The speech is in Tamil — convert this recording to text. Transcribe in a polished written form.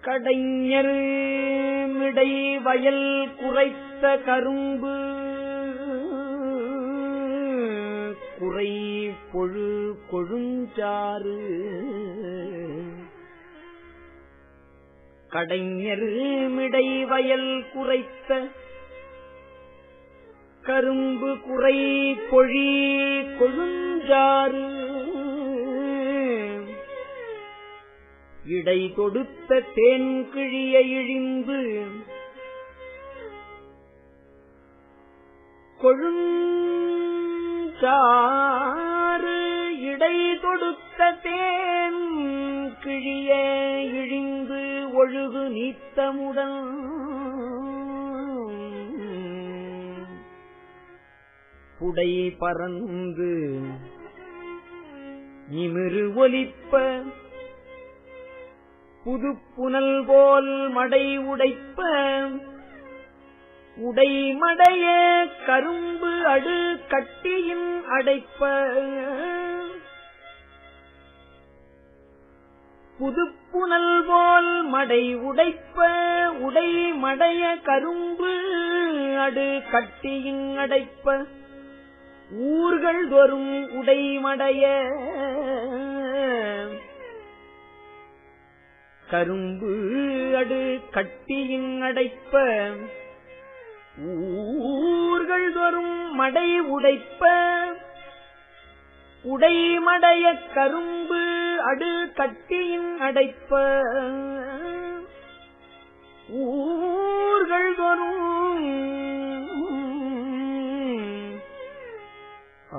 கடைஞர் மிடை வயல் குறைத்த கரும்பு குறை பொழு கொழுஞ்சாறு. கடைஞர் மிடை வயல் குறைத்த கரும்பு குறை பொழி கொழுஞ்சாறு. இடை தொடுத்த தேன் கிழிய இழிந்து கொழுஞ்சாறு. இடை தொடுத்த தேன் கிழிய இழிந்து ஒழுகு நீத்தமுடன் புடை பறந்து நிமிரு ஒலிப்ப புதுப்புனல் போல் மடை உடைப்ப உடைமடைய கரும்பு அடு கட்டியின் அடைப்ப. புதுப்புனல் போல் மடை உடைப்ப உடைமடைய கரும்பு அடு கட்டியின் அடைப்ப. ஊர்கள் தோறும் உடைமடைய கரும்பு அடு கட்டியின் அடைப்ப. ஊர்கள் தோறும் மடை உடைப்ப உடைமடைய கரும்பு அடு கட்டியின் அடைப்ப. ஊர்கள் தோறும் ஆ